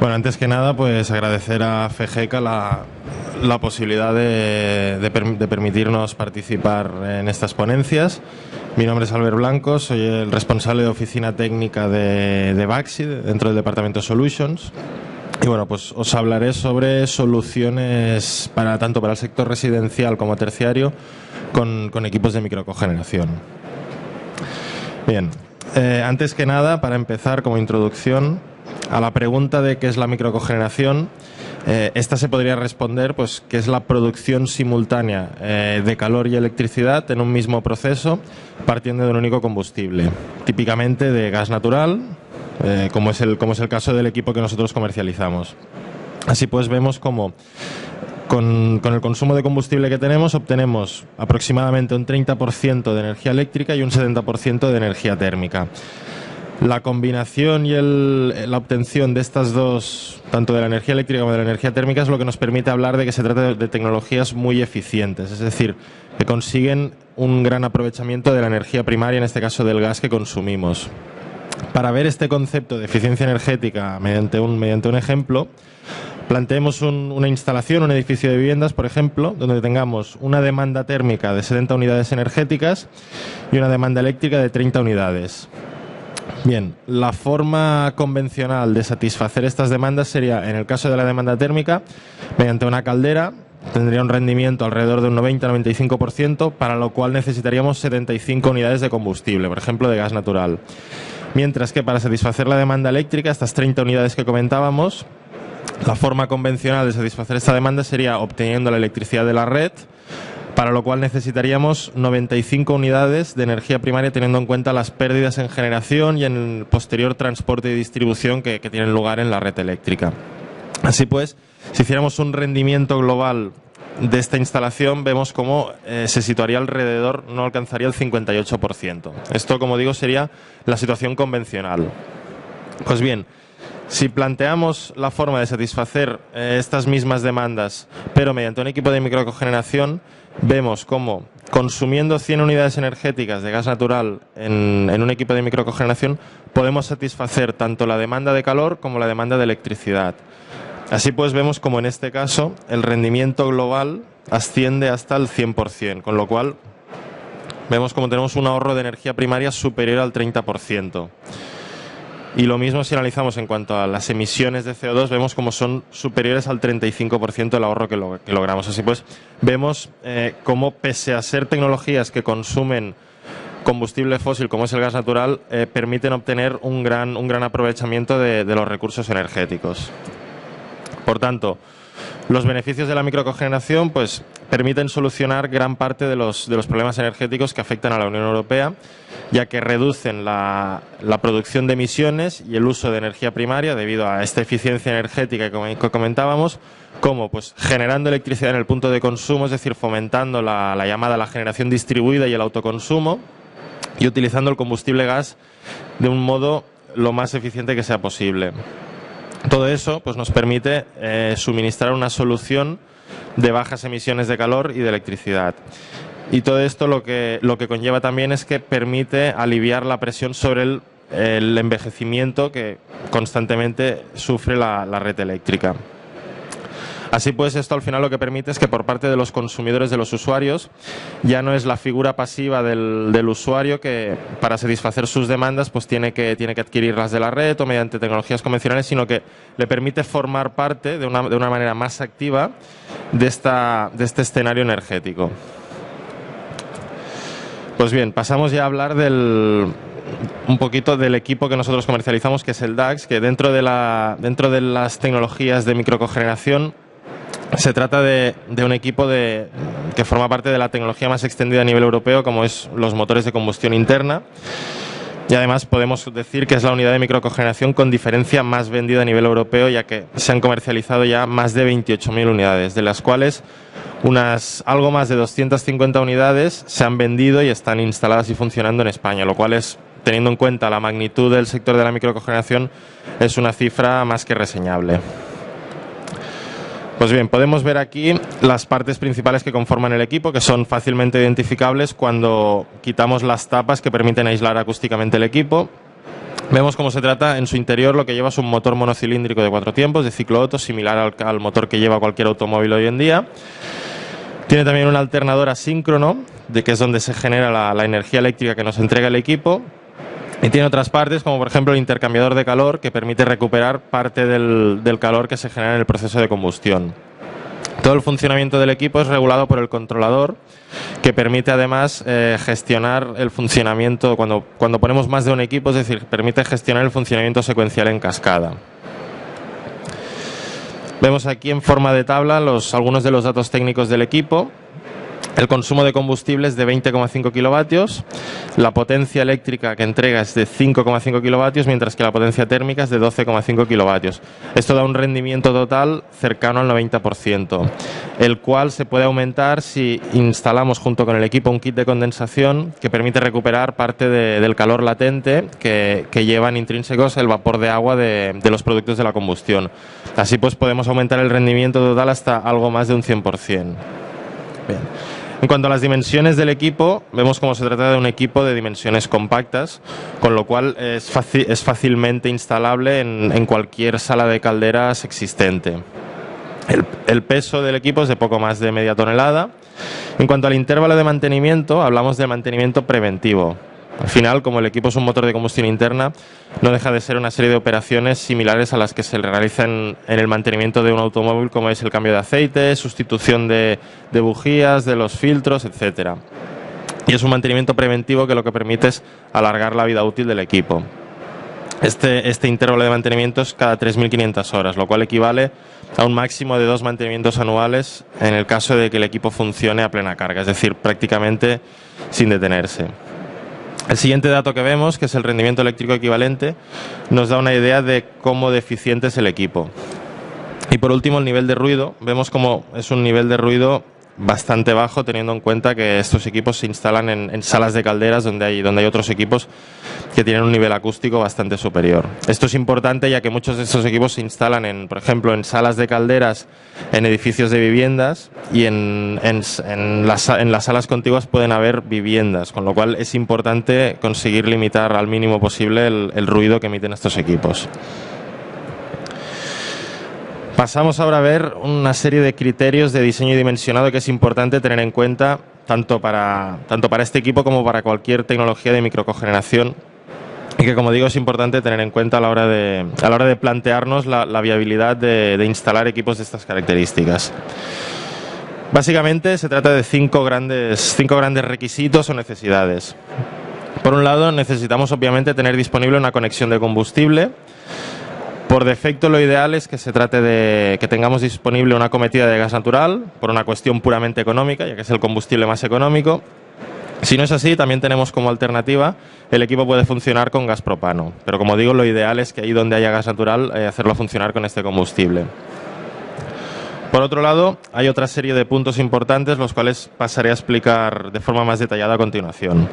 Bueno, antes que nada, pues agradecer a FGECA la posibilidad de permitirnos participar en estas ponencias. Mi nombre es Albert Blanco, soy el responsable de oficina técnica de Baxi, dentro del departamento Solutions. Y bueno, pues os hablaré sobre soluciones tanto para el sector residencial como terciario con equipos de microcogeneración. Bien, antes que nada, para empezar como introducción a la pregunta de qué es la microcogeneración, esta se podría responder pues que es la producción simultánea de calor y electricidad en un mismo proceso partiendo de un único combustible, típicamente de gas natural, como es el caso del equipo que nosotros comercializamos. Así pues vemos cómo con el consumo de combustible que tenemos obtenemos aproximadamente un 30% de energía eléctrica y un 70% de energía térmica. La combinación y la obtención de estas dos, tanto de la energía eléctrica como de la energía térmica, es lo que nos permite hablar de que se trata de tecnologías muy eficientes, es decir, que consiguen un gran aprovechamiento de la energía primaria, en este caso del gas que consumimos. Para ver este concepto de eficiencia energética mediante un ejemplo, planteemos una instalación, un edificio de viviendas, por ejemplo, donde tengamos una demanda térmica de 70 unidades energéticas y una demanda eléctrica de 30 unidades. Bien, la forma convencional de satisfacer estas demandas sería, en el caso de la demanda térmica, mediante una caldera, tendría un rendimiento alrededor de un 90-95%, para lo cual necesitaríamos 75 unidades de combustible, por ejemplo, de gas natural. Mientras que para satisfacer la demanda eléctrica, estas 30 unidades que comentábamos, la forma convencional de satisfacer esta demanda sería obteniendo la electricidad de la red, para lo cual necesitaríamos 95 unidades de energía primaria, teniendo en cuenta las pérdidas en generación y en el posterior transporte y distribución que tienen lugar en la red eléctrica. Así pues, si hiciéramos un rendimiento global de esta instalación, vemos cómo se situaría alrededor, no alcanzaría el 58%. Esto, como digo, sería la situación convencional. Pues bien, si planteamos la forma de satisfacer estas mismas demandas, pero mediante un equipo de microcogeneración, vemos cómo consumiendo 100 unidades energéticas de gas natural en un equipo de microcogeneración, podemos satisfacer tanto la demanda de calor como la demanda de electricidad. Así pues vemos como en este caso el rendimiento global asciende hasta el 100%, con lo cual vemos como tenemos un ahorro de energía primaria superior al 30%. Y lo mismo si analizamos en cuanto a las emisiones de CO2, vemos como son superiores al 35% el ahorro que logramos. Así pues, vemos cómo pese a ser tecnologías que consumen combustible fósil como es el gas natural, permiten obtener un gran aprovechamiento de los recursos energéticos. Por tanto, los beneficios de la microcogeneración pues permiten solucionar gran parte de los problemas energéticos que afectan a la Unión Europea, ya que reducen la producción de emisiones y el uso de energía primaria debido a esta eficiencia energética que comentábamos, como pues generando electricidad en el punto de consumo, es decir, fomentando la generación distribuida y el autoconsumo, y utilizando el combustible gas de un modo lo más eficiente que sea posible. Todo eso pues nos permite suministrar una solución de bajas emisiones de calor y de electricidad. Y todo esto lo que conlleva también es que permite aliviar la presión sobre el envejecimiento que constantemente sufre la red eléctrica. Así pues, esto al final lo que permite es que por parte de los consumidores, de los usuarios, ya no es la figura pasiva del usuario que para satisfacer sus demandas pues tiene que adquirirlas de la red o mediante tecnologías convencionales, sino que le permite formar parte de una manera más activa de este escenario energético. Pues bien, pasamos ya a hablar un poquito del equipo que nosotros comercializamos, que es el DAX, que dentro de las tecnologías de microcogeneración se trata de un equipo que forma parte de la tecnología más extendida a nivel europeo, como es los motores de combustión interna. Y además podemos decir que es la unidad de microcogeneración con diferencia más vendida a nivel europeo, ya que se han comercializado ya más de 28.000 unidades, de las cuales algo más de 250 unidades se han vendido y están instaladas y funcionando en España, lo cual es, teniendo en cuenta la magnitud del sector de la microcogeneración, es una cifra más que reseñable. Pues bien, podemos ver aquí las partes principales que conforman el equipo, que son fácilmente identificables cuando quitamos las tapas que permiten aislar acústicamente el equipo. Vemos cómo se trata en su interior. Lo que lleva es un motor monocilíndrico de 4 tiempos de ciclo Otto, similar al motor que lleva cualquier automóvil hoy en día. Tiene también un alternador asíncrono, que es donde se genera la energía eléctrica que nos entrega el equipo. Y tiene otras partes, como por ejemplo el intercambiador de calor, que permite recuperar parte del calor que se genera en el proceso de combustión. Todo el funcionamiento del equipo es regulado por el controlador, que permite además gestionar el funcionamiento cuando ponemos más de un equipo, es decir, permite gestionar el funcionamiento secuencial en cascada. Vemos aquí en forma de tabla algunos de los datos técnicos del equipo. El consumo de combustible es de 20,5 kilovatios, la potencia eléctrica que entrega es de 5,5 kilovatios, mientras que la potencia térmica es de 12,5 kilovatios. Esto da un rendimiento total cercano al 90%, el cual se puede aumentar si instalamos junto con el equipo un kit de condensación que permite recuperar parte del calor latente que llevan intrínsecos el vapor de agua de los productos de la combustión. Así pues podemos aumentar el rendimiento total hasta algo más de un 100%. Bien. En cuanto a las dimensiones del equipo, vemos cómo se trata de un equipo de dimensiones compactas, con lo cual es fácilmente instalable en cualquier sala de calderas existente. El peso del equipo es de poco más de media tonelada. En cuanto al intervalo de mantenimiento, hablamos de mantenimiento preventivo. Al final, como el equipo es un motor de combustión interna, no deja de ser una serie de operaciones similares a las que se realizan en el mantenimiento de un automóvil, como es el cambio de aceite, sustitución de bujías, de los filtros, etcétera. Y es un mantenimiento preventivo que lo que permite es alargar la vida útil del equipo. Este intervalo de mantenimiento es cada 3.500 horas, lo cual equivale a un máximo de 2 mantenimientos anuales en el caso de que el equipo funcione a plena carga, es decir, prácticamente sin detenerse. El siguiente dato que vemos, que es el rendimiento eléctrico equivalente, nos da una idea de cómo deficiente es el equipo. Y por último, el nivel de ruido. Vemos cómo es un nivel de ruido bastante bajo, teniendo en cuenta que estos equipos se instalan en salas de calderas donde hay otros equipos que tienen un nivel acústico bastante superior. Esto es importante ya que muchos de estos equipos se instalan, por ejemplo, en salas de calderas en edificios de viviendas, y en las salas contiguas pueden haber viviendas, con lo cual es importante conseguir limitar al mínimo posible el ruido que emiten estos equipos. Pasamos ahora a ver una serie de criterios de diseño y dimensionado que es importante tener en cuenta tanto para este equipo como para cualquier tecnología de microcogeneración, y que, como digo, es importante tener en cuenta a la hora de plantearnos la viabilidad de instalar equipos de estas características. Básicamente se trata de cinco grandes requisitos o necesidades. Por un lado, necesitamos obviamente tener disponible una conexión de combustible. Por defecto, lo ideal es que se trate de que tengamos disponible una cometida de gas natural, por una cuestión puramente económica, ya que es el combustible más económico. Si no es así, también tenemos como alternativa, el equipo puede funcionar con gas propano, pero como digo, lo ideal es que ahí donde haya gas natural, hacerlo funcionar con este combustible. Por otro lado, hay otra serie de puntos importantes, los cuales pasaré a explicar de forma más detallada a continuación.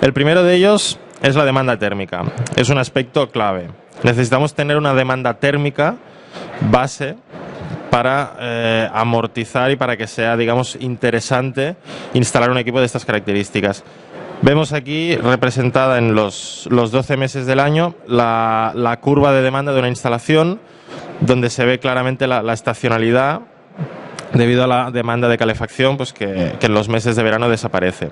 El primero de ellos es la demanda térmica. Es un aspecto clave. Necesitamos tener una demanda térmica base para amortizar y para que sea, digamos, interesante instalar un equipo de estas características. Vemos aquí representada en los 12 meses del año la curva de demanda de una instalación, donde se ve claramente la estacionalidad debido a la demanda de calefacción, pues que en los meses de verano desaparece.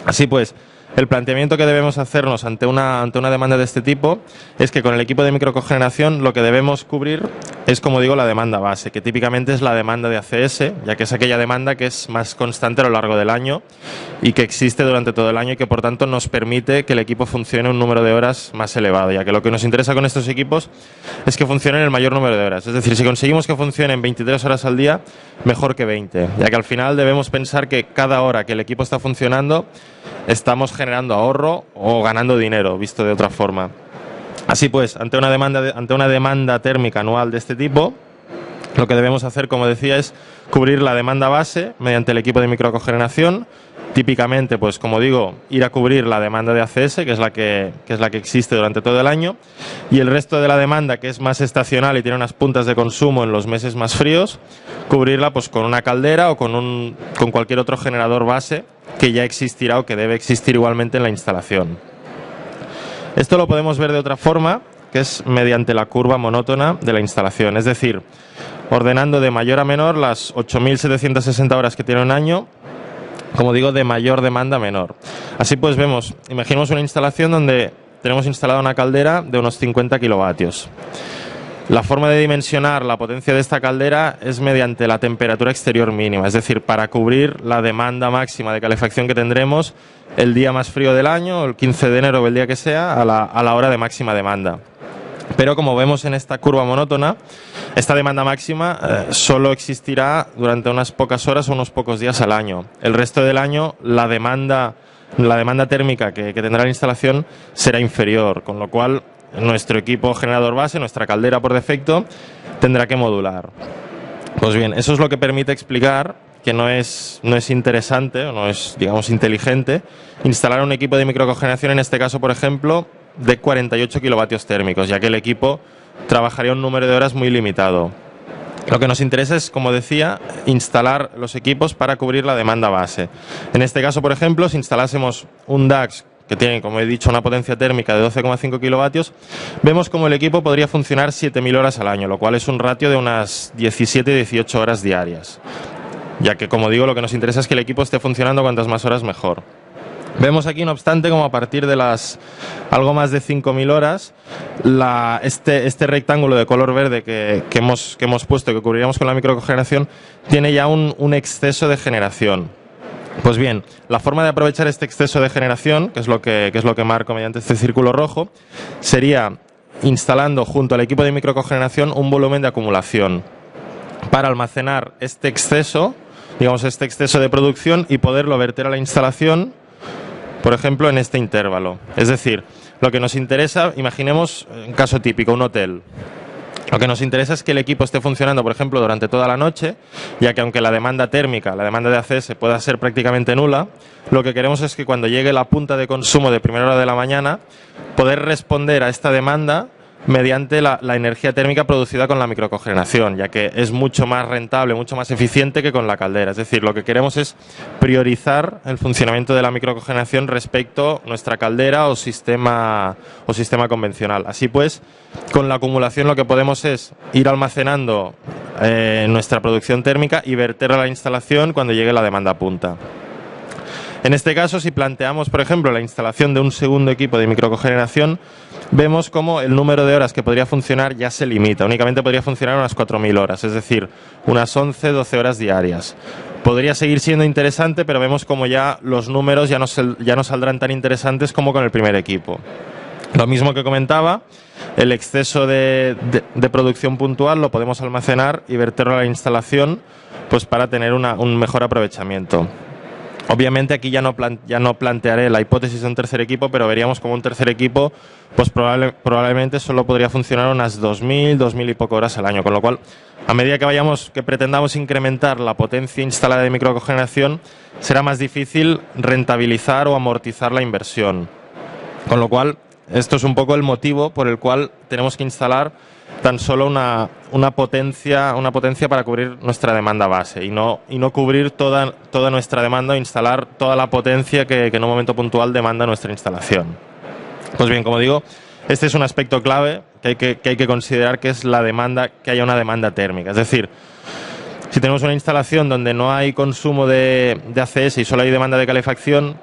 Así pues, el planteamiento que debemos hacernos ante una demanda de este tipo es que con el equipo de microcogeneración lo que debemos cubrir es, como digo, la demanda base, que típicamente es la demanda de ACS, ya que es aquella demanda que es más constante a lo largo del año y que existe durante todo el año, y que por tanto nos permite que el equipo funcione un número de horas más elevado, ya que lo que nos interesa con estos equipos es que funcionen el mayor número de horas. Es decir, si conseguimos que funcionen 23 horas al día, mejor que 20, ya que al final debemos pensar que cada hora que el equipo está funcionando estamos generando ahorro o ganando dinero, visto de otra forma. Así pues, ante una demanda térmica anual de este tipo, lo que debemos hacer, como decía, es cubrir la demanda base mediante el equipo de microcogeneración. Típicamente, pues como digo, ir a cubrir la demanda de ACS, que es la que existe durante todo el año, y el resto de la demanda, que es más estacional y tiene unas puntas de consumo en los meses más fríos, cubrirla pues con una caldera o con cualquier otro generador base que ya existirá o que debe existir igualmente en la instalación. Esto lo podemos ver de otra forma, que es mediante la curva monótona de la instalación, es decir, ordenando de mayor a menor las 8.760 horas que tiene un año, como digo, de mayor demanda a menor. Así pues vemos, imaginemos una instalación donde tenemos instalada una caldera de unos 50 kilovatios. La forma de dimensionar la potencia de esta caldera es mediante la temperatura exterior mínima, es decir, para cubrir la demanda máxima de calefacción que tendremos el día más frío del año, el 15 de enero o el día que sea, a la hora de máxima demanda. Pero como vemos en esta curva monótona, esta demanda máxima solo existirá durante unas pocas horas o unos pocos días al año. El resto del año la demanda térmica que tendrá la instalación será inferior, con lo cual nuestro equipo generador base, nuestra caldera por defecto, tendrá que modular. Pues bien, eso es lo que permite explicar que no es interesante o no es, digamos, inteligente instalar un equipo de microcogeneración, en este caso, por ejemplo, de 48 kilovatios térmicos, ya que el equipo trabajaría un número de horas muy limitado. Lo que nos interesa es, como decía, instalar los equipos para cubrir la demanda base. En este caso, por ejemplo, si instalásemos un DAX que tiene, como he dicho, una potencia térmica de 12,5 kilovatios, vemos como el equipo podría funcionar 7.000 horas al año, lo cual es un ratio de unas 17-18 horas diarias. Ya que, como digo, lo que nos interesa es que el equipo esté funcionando cuantas más horas mejor. Vemos aquí, no obstante, como a partir de las algo más de 5.000 horas, este rectángulo de color verde que hemos puesto, que cubriríamos con la microcogeneración, tiene ya un exceso de generación. Pues bien, la forma de aprovechar este exceso de generación, que es lo que marco mediante este círculo rojo, sería instalando junto al equipo de microcogeneración un volumen de acumulación para almacenar este exceso, digamos este exceso de producción, y poderlo verter a la instalación, por ejemplo, en este intervalo. Es decir, lo que nos interesa, imaginemos un caso típico, un hotel. Lo que nos interesa es que el equipo esté funcionando, por ejemplo, durante toda la noche, ya que aunque la demanda térmica, la demanda de ACS pueda ser prácticamente nula, lo que queremos es que cuando llegue la punta de consumo de primera hora de la mañana, poder responder a esta demanda mediante la energía térmica producida con la microcogeneración, ya que es mucho más rentable, mucho más eficiente que con la caldera. Es decir, lo que queremos es priorizar el funcionamiento de la microcogeneración respecto a nuestra caldera o sistema convencional. Así pues, con la acumulación lo que podemos es ir almacenando nuestra producción térmica y verterla a la instalación cuando llegue la demanda punta. En este caso, si planteamos, por ejemplo, la instalación de un segundo equipo de microcogeneración, vemos como el número de horas que podría funcionar ya se limita. Únicamente podría funcionar unas 4.000 horas, es decir, unas 11-12 horas diarias. Podría seguir siendo interesante, pero vemos como ya los números ya no saldrán tan interesantes como con el primer equipo. Lo mismo que comentaba, el exceso de producción puntual lo podemos almacenar y verterlo a la instalación, pues para tener un mejor aprovechamiento. Obviamente aquí ya no plantearé la hipótesis de un tercer equipo, pero veríamos como un tercer equipo pues probablemente solo podría funcionar unas 2.000 y poco horas al año, con lo cual a medida que pretendamos incrementar la potencia instalada de microcogeneración, será más difícil rentabilizar o amortizar la inversión. Con lo cual, esto es un poco el motivo por el cual tenemos que instalar tan solo una potencia para cubrir nuestra demanda base y no cubrir toda nuestra demanda o instalar toda la potencia que en un momento puntual demanda nuestra instalación. Pues bien, como digo, este es un aspecto clave que hay que considerar, que es que haya una demanda térmica. Es decir, si tenemos una instalación donde no hay consumo de ACS y solo hay demanda de calefacción,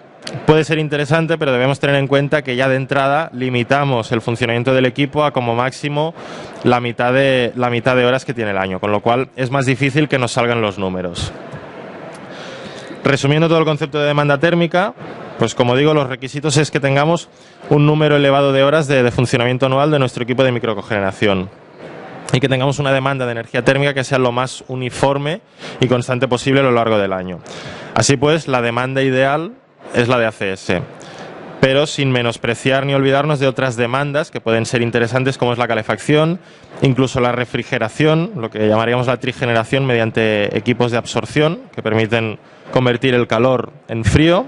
puede ser interesante, pero debemos tener en cuenta que ya de entrada limitamos el funcionamiento del equipo a como máximo la mitad de horas que tiene el año, con lo cual es más difícil que nos salgan los números. Resumiendo todo el concepto de demanda térmica, pues como digo, los requisitos es que tengamos un número elevado de horas de funcionamiento anual de nuestro equipo de microcogeneración y que tengamos una demanda de energía térmica que sea lo más uniforme y constante posible a lo largo del año. Así pues, la demanda ideal es la de ACS, pero sin menospreciar ni olvidarnos de otras demandas que pueden ser interesantes, como es la calefacción, incluso la refrigeración, lo que llamaríamos la trigeneración mediante equipos de absorción que permiten convertir el calor en frío,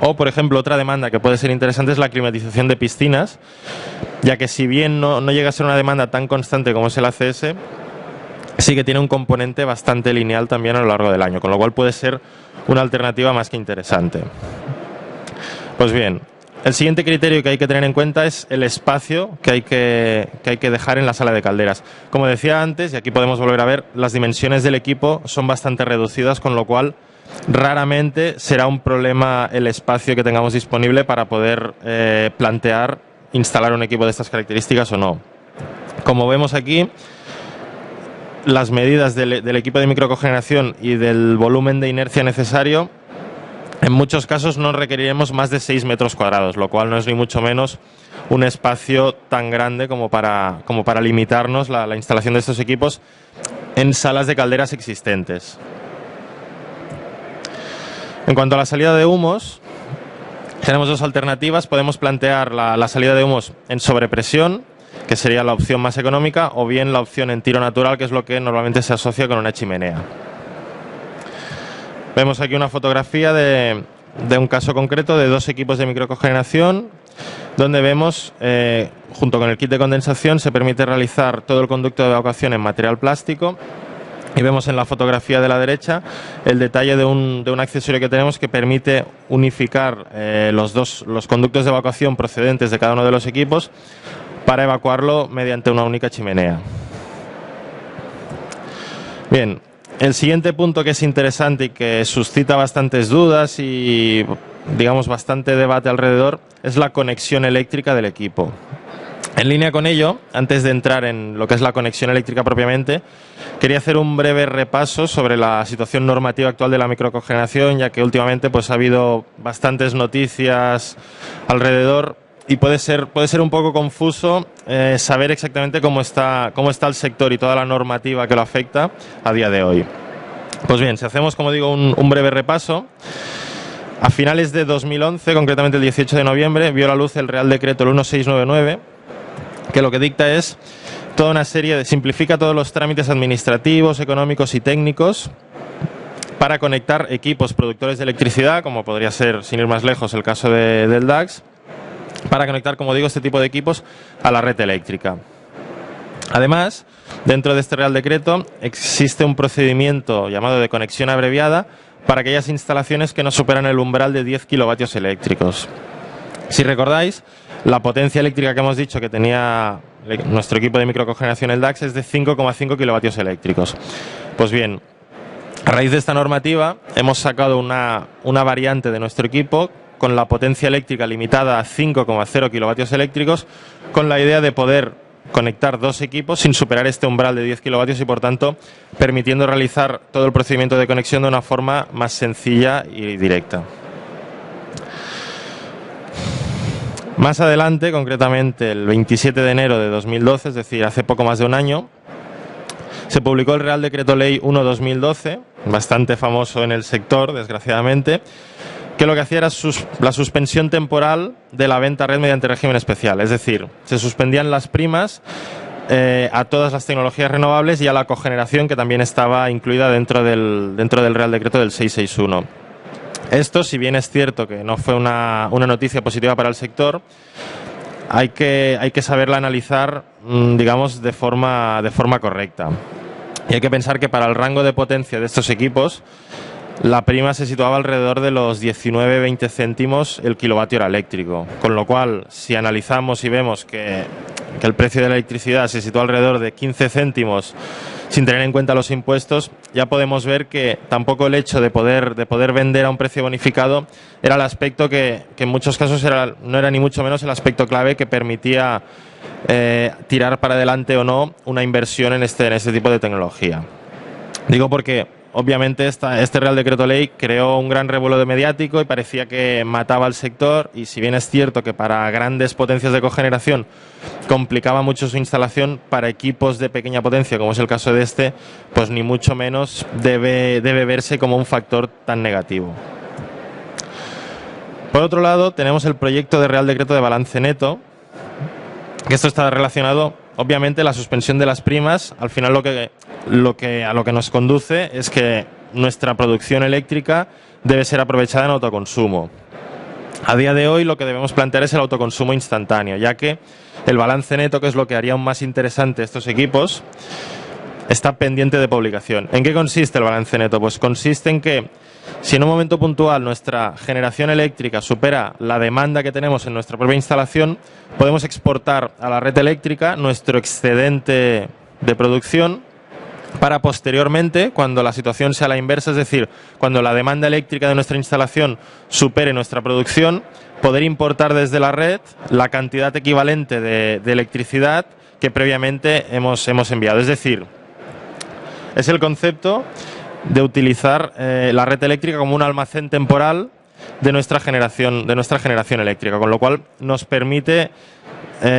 o por ejemplo otra demanda que puede ser interesante es la climatización de piscinas, ya que si bien no llega a ser una demanda tan constante como es el ACS, sí que tiene un componente bastante lineal también a lo largo del año, con lo cual puede ser una alternativa más que interesante. Pues bien, El siguiente criterio que hay que tener en cuenta es el espacio que hay que dejar en la sala de calderas. Como decía antes, y aquí podemos volver a ver, las dimensiones del equipo son bastante reducidas, con lo cual raramente será un problema el espacio que tengamos disponible para poder plantear instalar un equipo de estas características o no. Como vemos aquí, las medidas del equipo de microcogeneración y del volumen de inercia necesario, en muchos casos no requeriremos más de 6 metros cuadrados, lo cual no es ni mucho menos un espacio tan grande como para limitarnos la instalación de estos equipos en salas de calderas existentes. En cuanto a la salida de humos, tenemos dos alternativas. Podemos plantear la salida de humos en sobrepresión, que sería la opción más económica, o bien la opción en tiro natural, que es lo que normalmente se asocia con una chimenea. Vemos aquí una fotografía de un caso concreto de dos equipos de microcogeneración, donde vemos, junto con el kit de condensación, se permite realizar todo el conducto de evacuación en material plástico. Y vemos en la fotografía de la derecha el detalle de un accesorio que tenemos que permite unificar los conductos de evacuación procedentes de cada uno de los equipos para evacuarlo mediante una única chimenea. Bien. El siguiente punto que es interesante y que suscita bastantes dudas y, digamos, bastante debate alrededor es la conexión eléctrica del equipo. En línea con ello, antes de entrar en lo que es la conexión eléctrica propiamente, quería hacer un breve repaso sobre la situación normativa actual de la microcogeneración, ya que últimamente pues, ha habido bastantes noticias alrededor y puede ser un poco confuso saber exactamente cómo está el sector y toda la normativa que lo afecta a día de hoy. Pues bien, si hacemos, como digo, un breve repaso, a finales de 2011, concretamente el 18 de noviembre, vio la luz el Real Decreto 1699, que lo que dicta es toda una serie simplifica todos los trámites administrativos, económicos y técnicos para conectar equipos productores de electricidad, como podría ser, sin ir más lejos, el caso del DAX, para conectar, como digo, este tipo de equipos a la red eléctrica. Además, dentro de este Real Decreto existe un procedimiento llamado de conexión abreviada para aquellas instalaciones que no superan el umbral de 10 kilovatios eléctricos. Si recordáis, la potencia eléctrica que hemos dicho que tenía nuestro equipo de microcogeneración, el DAX, es de 5,5 kilovatios eléctricos. Pues bien, a raíz de esta normativa hemos sacado una variante de nuestro equipo con la potencia eléctrica limitada a 5,0 kilovatios eléctricos, con la idea de poder conectar dos equipos sin superar este umbral de 10 kilovatios y, por tanto, permitiendo realizar todo el procedimiento de conexión de una forma más sencilla y directa. Más adelante, concretamente el 27 de enero de 2012, es decir, hace poco más de un año, se publicó el Real Decreto Ley 1/2012, bastante famoso en el sector, desgraciadamente, que lo que hacía era la suspensión temporal de la venta a red mediante régimen especial. Es decir, se suspendían las primas a todas las tecnologías renovables y a la cogeneración, que también estaba incluida dentro del Real Decreto del 661. Esto, si bien es cierto que no fue una noticia positiva para el sector, hay que saberla analizar, digamos, de forma correcta. Y hay que pensar que para el rango de potencia de estos equipos, la prima se situaba alrededor de los 19-20 céntimos el kilovatio hora eléctrico. Con lo cual, si analizamos y vemos que el precio de la electricidad se sitúa alrededor de 15 céntimos sin tener en cuenta los impuestos, ya podemos ver que tampoco el hecho de poder vender a un precio bonificado era el aspecto que en muchos casos no era ni mucho menos el aspecto clave que permitía tirar para adelante o no una inversión en este tipo de tecnología. Digo porque obviamente este Real Decreto Ley creó un gran revuelo mediático y parecía que mataba al sector, y si bien es cierto que para grandes potencias de cogeneración complicaba mucho su instalación, para equipos de pequeña potencia, como es el caso de este, pues ni mucho menos debe verse como un factor tan negativo. Por otro lado, tenemos el proyecto de Real Decreto de Balance Neto, que esto está relacionado. Obviamente, la suspensión de las primas, al final a lo que nos conduce es que nuestra producción eléctrica debe ser aprovechada en autoconsumo. A día de hoy lo que debemos plantear es el autoconsumo instantáneo, ya que el balance neto, que es lo que haría aún más interesante estos equipos, está pendiente de publicación. ¿En qué consiste el balance neto? Pues consiste en que si en un momento puntual nuestra generación eléctrica supera la demanda que tenemos en nuestra propia instalación, podemos exportar a la red eléctrica nuestro excedente de producción para posteriormente, cuando la situación sea la inversa, es decir, cuando la demanda eléctrica de nuestra instalación supere nuestra producción, poder importar desde la red la cantidad equivalente de electricidad que previamente hemos enviado. Es decir, es el concepto de utilizar la red eléctrica como un almacén temporal de nuestra generación eléctrica, con lo cual nos permite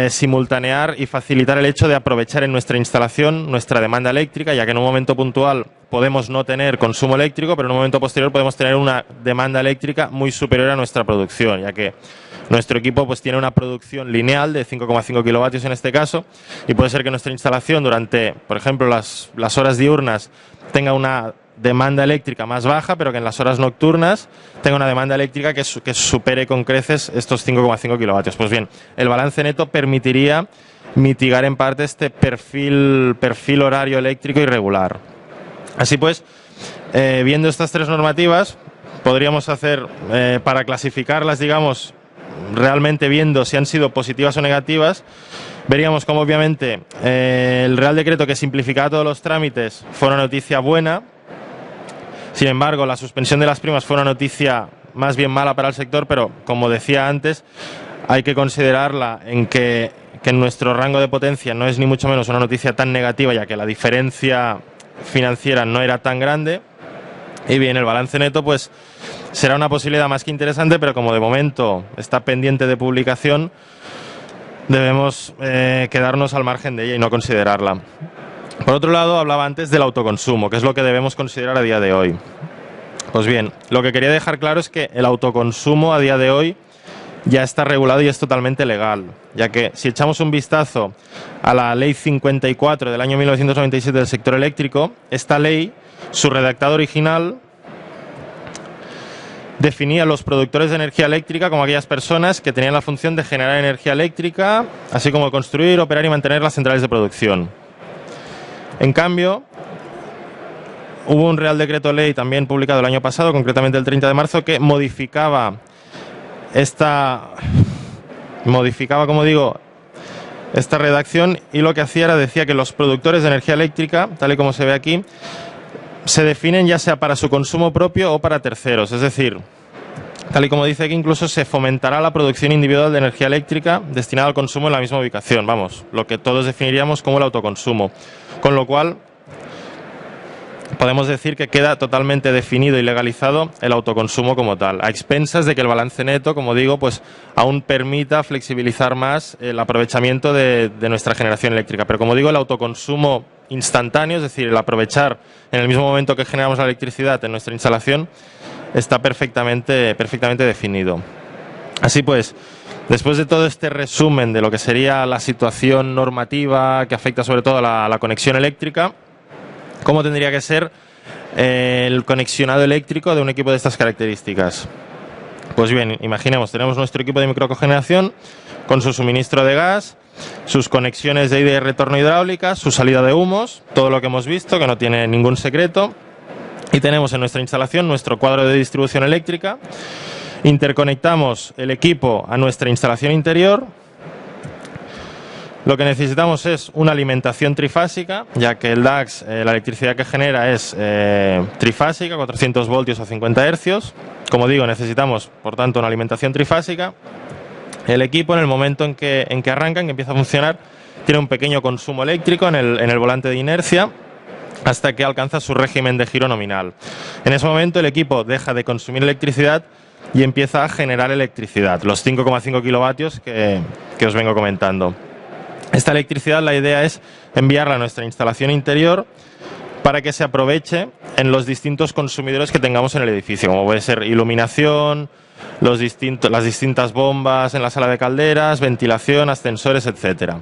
simultanear y facilitar el hecho de aprovechar en nuestra instalación nuestra demanda eléctrica, ya que en un momento puntual podemos no tener consumo eléctrico, pero en un momento posterior podemos tener una demanda eléctrica muy superior a nuestra producción, ya que nuestro equipo pues tiene una producción lineal de 5,5 kilovatios en este caso, y puede ser que nuestra instalación durante, por ejemplo, las horas diurnas tenga una demanda eléctrica más baja, pero que en las horas nocturnas tenga una demanda eléctrica que supere con creces estos 5,5 kilovatios. Pues bien, el balance neto permitiría mitigar en parte este perfil horario eléctrico irregular. Así pues, viendo estas tres normativas, podríamos hacer, para clasificarlas, digamos, realmente viendo si han sido positivas o negativas, veríamos cómo obviamente el Real Decreto que simplificaba todos los trámites fue una noticia buena. Sin embargo, la suspensión de las primas fue una noticia más bien mala para el sector, pero como decía antes, hay que considerarla en que en nuestro rango de potencia no es ni mucho menos una noticia tan negativa, ya que la diferencia financiera no era tan grande. Y bien, el balance neto pues será una posibilidad más que interesante, pero como de momento está pendiente de publicación, debemos quedarnos al margen de ella y no considerarla. Por otro lado, hablaba antes del autoconsumo, que es lo que debemos considerar a día de hoy. Pues bien, lo que quería dejar claro es que el autoconsumo a día de hoy ya está regulado y es totalmente legal, ya que si echamos un vistazo a la Ley 54 del año 1997 del sector eléctrico, esta ley, su redactado original, definía a los productores de energía eléctrica como aquellas personas que tenían la función de generar energía eléctrica, así como construir, operar y mantener las centrales de producción. En cambio, hubo un Real Decreto Ley también publicado el año pasado, concretamente el 30 de marzo, que modificaba, como digo, esta redacción, y lo que hacía decía que los productores de energía eléctrica, tal y como se ve aquí, se definen ya sea para su consumo propio o para terceros. Es decir, tal y como dice aquí, incluso se fomentará la producción individual de energía eléctrica destinada al consumo en la misma ubicación. Vamos, lo que todos definiríamos como el autoconsumo. Con lo cual, podemos decir que queda totalmente definido y legalizado el autoconsumo como tal, a expensas de que el balance neto, como digo, pues aún permita flexibilizar más el aprovechamiento de nuestra generación eléctrica. Pero como digo, el autoconsumo instantáneo, es decir, el aprovechar en el mismo momento que generamos la electricidad en nuestra instalación, está perfectamente definido. Así pues, después de todo este resumen de lo que sería la situación normativa que afecta sobre todo a la conexión eléctrica, ¿cómo tendría que ser el conexionado eléctrico de un equipo de estas características? Pues bien, imaginemos, tenemos nuestro equipo de microcogeneración con su suministro de gas, sus conexiones de ida y retorno hidráulicas, su salida de humos, todo lo que hemos visto, que no tiene ningún secreto, y tenemos en nuestra instalación nuestro cuadro de distribución eléctrica. Interconectamos el equipo a nuestra instalación interior. Lo que necesitamos es una alimentación trifásica, ya que el DAX, la electricidad que genera es trifásica, 400 voltios a 50 hercios. Como digo, necesitamos, por tanto, una alimentación trifásica. El equipo, en el momento en que arranca, en que empieza a funcionar, tiene un pequeño consumo eléctrico en el volante de inercia, hasta que alcanza su régimen de giro nominal. En ese momento el equipo deja de consumir electricidad y empieza a generar electricidad, los 5,5 kilovatios que os vengo comentando. Esta electricidad, la idea es enviarla a nuestra instalación interior para que se aproveche en los distintos consumidores que tengamos en el edificio, como puede ser iluminación, las distintas bombas en la sala de calderas, ventilación, ascensores, etcétera.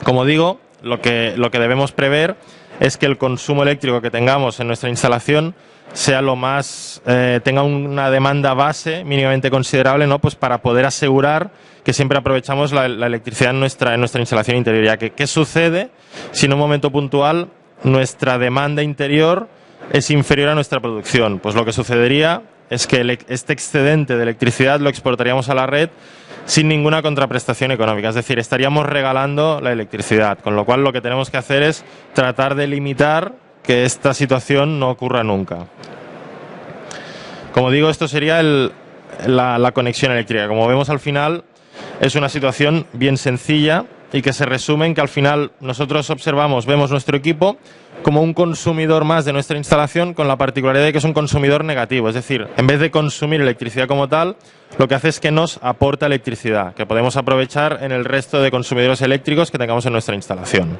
Como digo, lo que debemos prever es que el consumo eléctrico que tengamos en nuestra instalación sea lo más tenga una demanda base mínimamente considerable, ¿no? Pues para poder asegurar que siempre aprovechamos la electricidad en nuestra instalación interior. Ya que, ¿qué sucede si en un momento puntual nuestra demanda interior es inferior a nuestra producción. Pues lo que sucedería es que este excedente de electricidad lo exportaríamos a la red sin ninguna contraprestación económica, es decir, estaríamos regalando la electricidad, con lo cual lo que tenemos que hacer es tratar de limitar que esta situación no ocurra nunca. Como digo, esto sería la conexión eléctrica. Como vemos al final, es una situación bien sencilla y que se resume en que al final nosotros vemos nuestro equipo como un consumidor más de nuestra instalación, con la particularidad de que es un consumidor negativo, es decir, en vez de consumir electricidad como tal, lo que hace es que nos aporta electricidad, que podemos aprovechar en el resto de consumidores eléctricos que tengamos en nuestra instalación.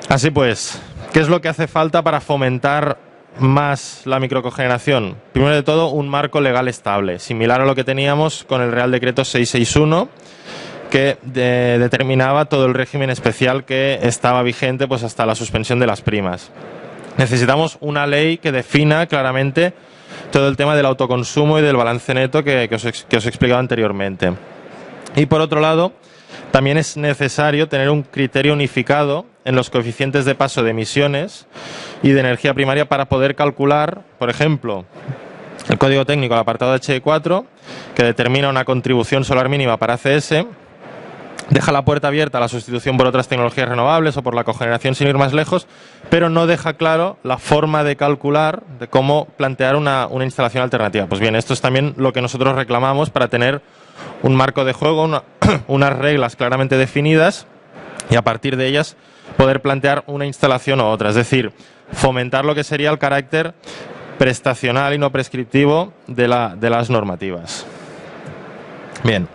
Así pues, ¿qué es lo que hace falta para fomentar más la microcogeneración? Primero de todo, un marco legal estable, similar a lo que teníamos con el Real Decreto 661, que determinaba todo el régimen especial que estaba vigente pues hasta la suspensión de las primas. Necesitamos una ley que defina claramente todo el tema del autoconsumo y del balance neto que os he explicado anteriormente. Y por otro lado, también es necesario tener un criterio unificado en los coeficientes de paso de emisiones y de energía primaria para poder calcular, por ejemplo, el código técnico, el apartado HE4, que determina una contribución solar mínima para ACS, deja la puerta abierta a la sustitución por otras tecnologías renovables o por la cogeneración sin ir más lejos, pero no deja claro la forma de calcular, de cómo plantear una instalación alternativa. Pues bien, esto es también lo que nosotros reclamamos para tener un marco de juego, unas reglas claramente definidas y a partir de ellas poder plantear una instalación u otra. Es decir, fomentar lo que sería el carácter prestacional y no prescriptivo de las normativas. Bien.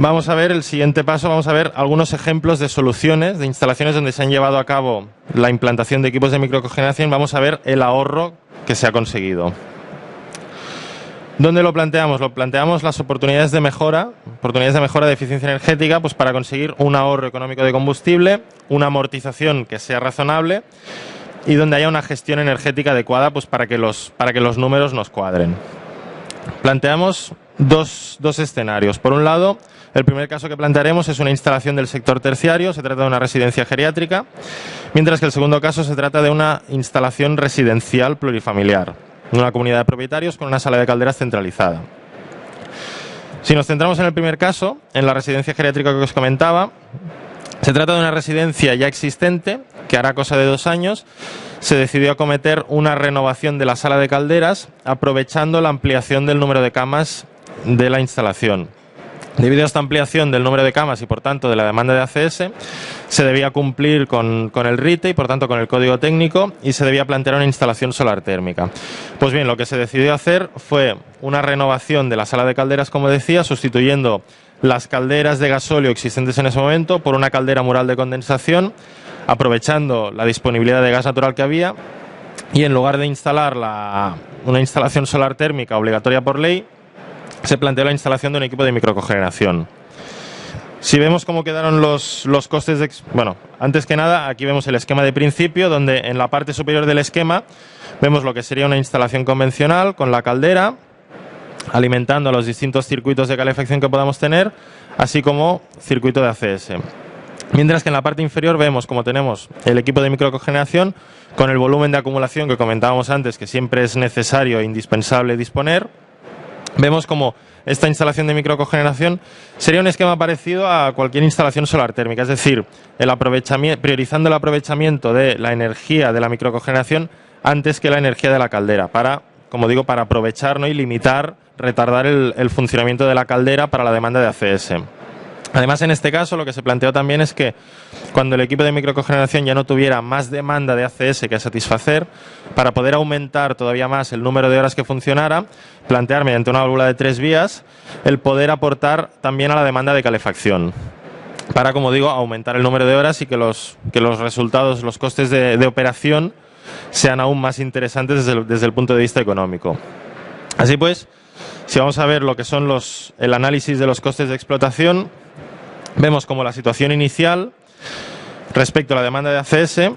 Vamos a ver el siguiente paso, vamos a ver algunos ejemplos de soluciones, de instalaciones donde se han llevado a cabo la implantación de equipos de microcogeneración. Vamos a ver el ahorro que se ha conseguido. ¿Dónde lo planteamos? Lo planteamos las oportunidades de mejora de eficiencia energética, pues para conseguir un ahorro económico de combustible, una amortización que sea razonable y donde haya una gestión energética adecuada, pues para que los números nos cuadren. Planteamos dos escenarios. Por un lado, el primer caso que plantearemos es una instalación del sector terciario, se trata de una residencia geriátrica, mientras que el segundo caso se trata de una instalación residencial plurifamiliar, una comunidad de propietarios con una sala de calderas centralizada. Si nos centramos en el primer caso, en la residencia geriátrica que os comentaba, se trata de una residencia ya existente que hará cosa de 2 años se decidió acometer una renovación de la sala de calderas aprovechando la ampliación del número de camas de la instalación. Debido a esta ampliación del número de camas y por tanto de la demanda de ACS, se debía cumplir con el RITE y por tanto con el código técnico y se debía plantear una instalación solar térmica. Pues bien, lo que se decidió hacer fue una renovación de la sala de calderas, como decía, sustituyendo las calderas de gasóleo existentes en ese momento por una caldera mural de condensación, aprovechando la disponibilidad de gas natural que había y en lugar de instalar una instalación solar térmica obligatoria por ley, se planteó la instalación de un equipo de microcogeneración. Si vemos cómo quedaron los costes bueno, antes que nada, aquí vemos el esquema de principio, donde en la parte superior del esquema vemos lo que sería una instalación convencional con la caldera, alimentando a los distintos circuitos de calefacción que podamos tener, así como circuito de ACS. Mientras que en la parte inferior vemos como tenemos el equipo de microcogeneración con el volumen de acumulación que comentábamos antes, que siempre es necesario e indispensable disponer. Vemos como esta instalación de microcogeneración sería un esquema parecido a cualquier instalación solar térmica, es decir, priorizando el aprovechamiento de la energía de la microcogeneración antes que la energía de la caldera, para, como digo, para aprovechar, ¿no?, y retardar el funcionamiento de la caldera para la demanda de ACS. Además, en este caso, lo que se planteó también es que cuando el equipo de microcogeneración ya no tuviera más demanda de ACS que satisfacer, para poder aumentar todavía más el número de horas que funcionara, plantear mediante una válvula de 3 vías el poder aportar también a la demanda de calefacción, para, como digo, aumentar el número de horas y que los resultados, los costes de operación sean aún más interesantes desde el punto de vista económico. Así pues, si vamos a ver lo que son el análisis de los costes de explotación, vemos como la situación inicial respecto a la demanda de ACS,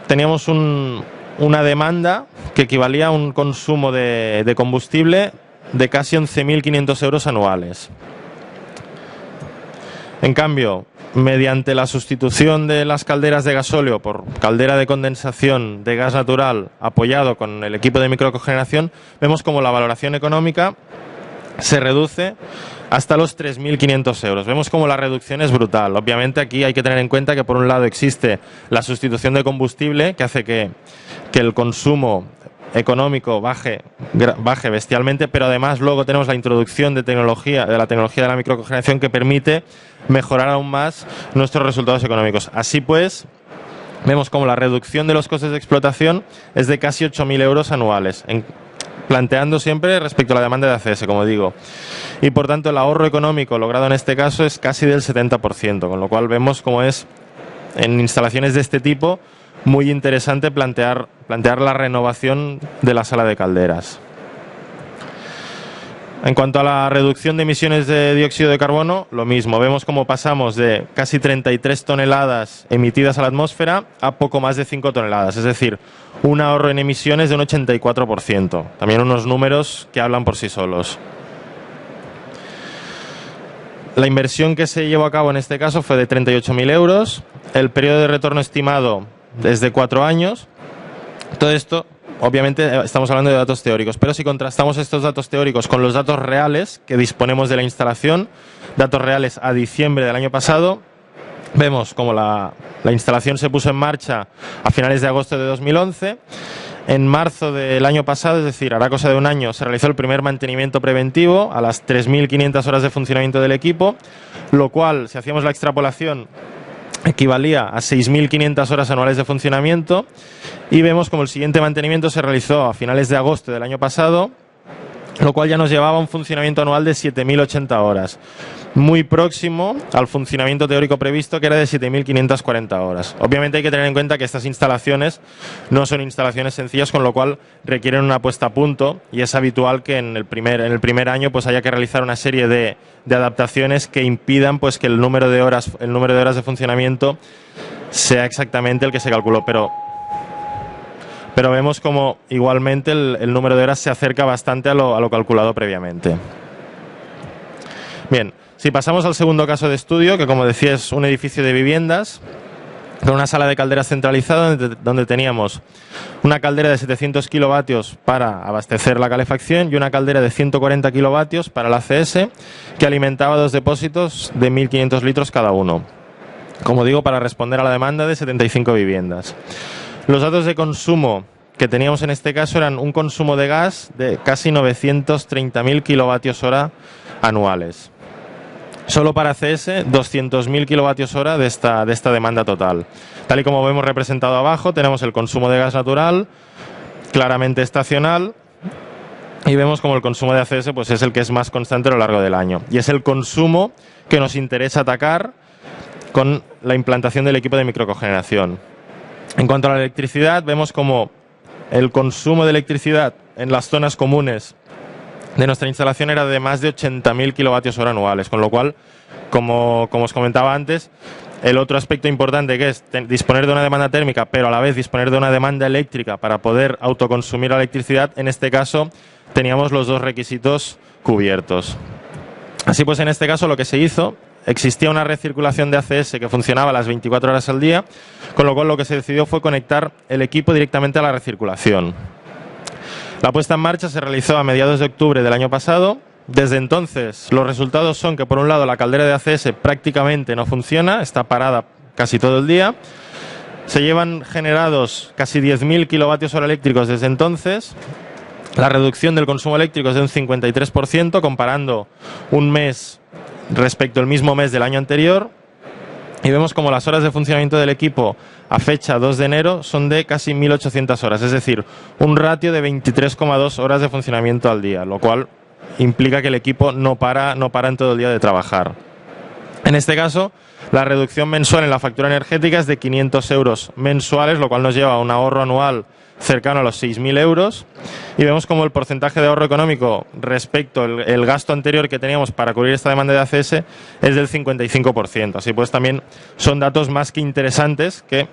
teníamos una demanda que equivalía a un consumo de combustible de casi 11.500 euros anuales. En cambio, mediante la sustitución de las calderas de gasóleo por caldera de condensación de gas natural apoyado con el equipo de microcogeneración, vemos como la valoración económica se reduce hasta los 3.500 euros. Vemos como la reducción es brutal. Obviamente aquí hay que tener en cuenta que por un lado existe la sustitución de combustible que hace que el consumo económico baje bestialmente, pero además luego tenemos la introducción de la tecnología de la microcogeneración que permite mejorar aún más nuestros resultados económicos. Así pues, vemos como la reducción de los costes de explotación es de casi 8.000 euros anuales, planteando siempre respecto a la demanda de ACS, como digo. Y por tanto el ahorro económico logrado en este caso es casi del 70%, con lo cual vemos cómo es en instalaciones de este tipo muy interesante plantear la renovación de la sala de calderas. En cuanto a la reducción de emisiones de dióxido de carbono, lo mismo. Vemos cómo pasamos de casi 33 toneladas emitidas a la atmósfera a poco más de 5 toneladas. Es decir, un ahorro en emisiones de un 84%. También unos números que hablan por sí solos. La inversión que se llevó a cabo en este caso fue de 38.000 euros. El periodo de retorno estimado es de 4 años. Todo esto, obviamente, estamos hablando de datos teóricos, pero si contrastamos estos datos teóricos con los datos reales que disponemos de la instalación, datos reales a diciembre del año pasado, vemos como la instalación se puso en marcha a finales de agosto de 2011. En marzo del año pasado, es decir, hará cosa de un año, se realizó el primer mantenimiento preventivo a las 3.500 horas de funcionamiento del equipo, lo cual, si hacíamos la extrapolación, equivalía a 6.500 horas anuales de funcionamiento, y vemos como el siguiente mantenimiento se realizó a finales de agosto del año pasado, lo cual ya nos llevaba a un funcionamiento anual de 7.080 horas, muy próximo al funcionamiento teórico previsto, que era de 7.540 horas. Obviamente hay que tener en cuenta que estas instalaciones no son instalaciones sencillas, con lo cual requieren una puesta a punto, y es habitual que en el primer año pues haya que realizar una serie de adaptaciones que impidan pues que el número de horas de funcionamiento sea exactamente el que se calculó, pero vemos como igualmente el número de horas se acerca bastante a lo calculado previamente. Bien, si pasamos al segundo caso de estudio, que como decía es un edificio de viviendas con una sala de calderas centralizada donde teníamos una caldera de 700 kilovatios para abastecer la calefacción y una caldera de 140 kilovatios para la ACS, que alimentaba 2 depósitos de 1.500 litros cada uno, como digo, para responder a la demanda de 75 viviendas. Los datos de consumo que teníamos en este caso eran un consumo de gas de casi 930.000 kilovatios hora anuales. Solo para ACS, 200.000 kilovatios hora de esta demanda total. Tal y como vemos representado abajo, tenemos el consumo de gas natural, claramente estacional, y vemos como el consumo de ACS pues es el que es más constante a lo largo del año. Y es el consumo que nos interesa atacar con la implantación del equipo de microcogeneración. En cuanto a la electricidad, vemos como el consumo de electricidad en las zonas comunes de nuestra instalación era de más de 80.000 kilovatios hora anuales, con lo cual, como os comentaba antes, el otro aspecto importante, que es disponer de una demanda térmica, pero a la vez disponer de una demanda eléctrica para poder autoconsumir la electricidad, en este caso teníamos los dos requisitos cubiertos. Así pues, en este caso lo que se hizo, existía una recirculación de ACS que funcionaba las 24 horas al día, con lo cual lo que se decidió fue conectar el equipo directamente a la recirculación. La puesta en marcha se realizó a mediados de octubre del año pasado. Desde entonces, los resultados son que, por un lado, la caldera de ACS prácticamente no funciona, está parada casi todo el día. Se llevan generados casi 10.000 kilovatios hora eléctricos desde entonces. La reducción del consumo eléctrico es de un 53%, comparando un mes respecto al mismo mes del año anterior. Y vemos como las horas de funcionamiento del equipo a fecha 2 de enero son de casi 1.800 horas, es decir, un ratio de 23,2 horas de funcionamiento al día, lo cual implica que el equipo no para en todo el día de trabajar. En este caso, la reducción mensual en la factura energética es de 500 euros mensuales, lo cual nos lleva a un ahorro anual cercano a los 6.000 euros, y vemos como el porcentaje de ahorro económico respecto al gasto anterior que teníamos para cubrir esta demanda de ACS es del 55%. Así pues, también son datos más que interesantes que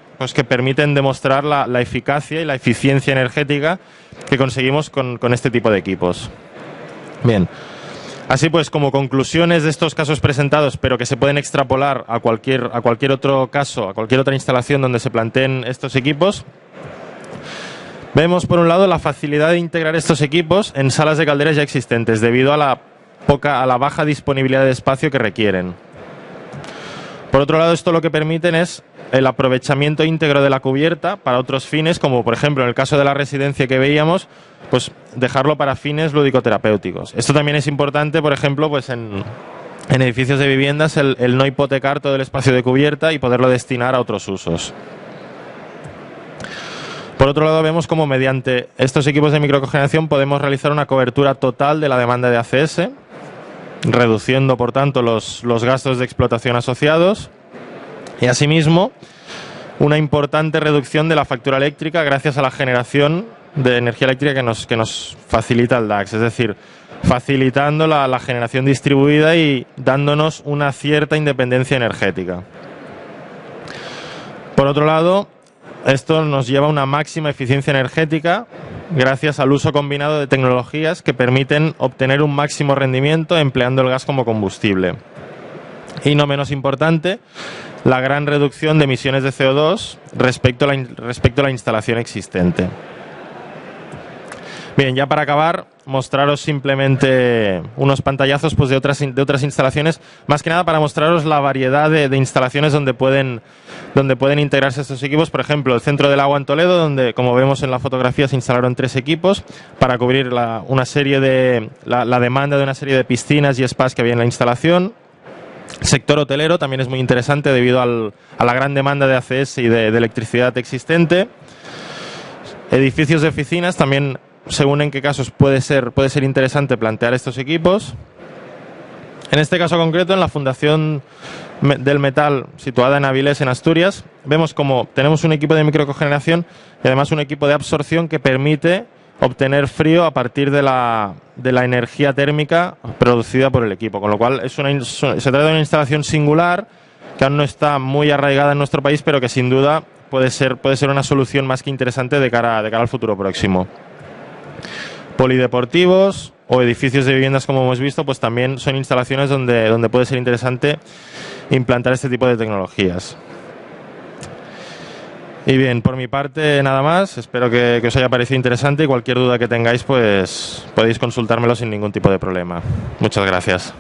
permiten demostrar la eficacia y la eficiencia energética que conseguimos con este tipo de equipos. Bien, Así pues, como conclusiones de estos casos presentados, pero que se pueden extrapolar a cualquier otro caso, a cualquier otra instalación donde se planteen estos equipos, vemos por un lado la facilidad de integrar estos equipos en salas de calderas ya existentes, debido a la baja disponibilidad de espacio que requieren. Por otro lado, esto lo que permiten es el aprovechamiento íntegro de la cubierta para otros fines, como por ejemplo en el caso de la residencia que veíamos, pues dejarlo para fines lúdico-terapéuticos. Esto también es importante, por ejemplo, pues en edificios de viviendas, el no hipotecar todo el espacio de cubierta y poderlo destinar a otros usos. Por otro lado, vemos cómo mediante estos equipos de microcogeneración podemos realizar una cobertura total de la demanda de ACS, reduciendo, por tanto, los gastos de explotación asociados y, asimismo, una importante reducción de la factura eléctrica gracias a la generación de energía eléctrica que nos facilita el DAX, es decir, facilitando la generación distribuida y dándonos una cierta independencia energética. Por otro lado, esto nos lleva a una máxima eficiencia energética gracias al uso combinado de tecnologías que permiten obtener un máximo rendimiento empleando el gas como combustible. Y no menos importante, la gran reducción de emisiones de CO2 respecto a la instalación existente. Bien, ya para acabar, mostraros simplemente unos pantallazos pues, de otras instalaciones, más que nada para mostraros la variedad de instalaciones donde pueden integrarse estos equipos. Por ejemplo, el Centro del Agua en Toledo, donde, como vemos en la fotografía, se instalaron 3 equipos para cubrir la demanda de una serie de piscinas y spas que había en la instalación. Sector hotelero también es muy interesante debido a la gran demanda de ACS y de electricidad existente. Edificios de oficinas también, según en qué casos puede ser interesante plantear estos equipos. En este caso concreto, en la Fundación del Metal, situada en Avilés, en Asturias, vemos como tenemos un equipo de microcogeneración y además un equipo de absorción que permite obtener frío a partir de la energía térmica producida por el equipo, con lo cual se trata de una instalación singular que aún no está muy arraigada en nuestro país, pero que sin duda puede ser una solución más que interesante de cara al futuro próximo. Polideportivos o edificios de viviendas, como hemos visto, pues también son instalaciones donde puede ser interesante implantar este tipo de tecnologías. Y bien, por mi parte nada más, espero que os haya parecido interesante y cualquier duda que tengáis pues podéis consultármelo sin ningún tipo de problema. Muchas gracias.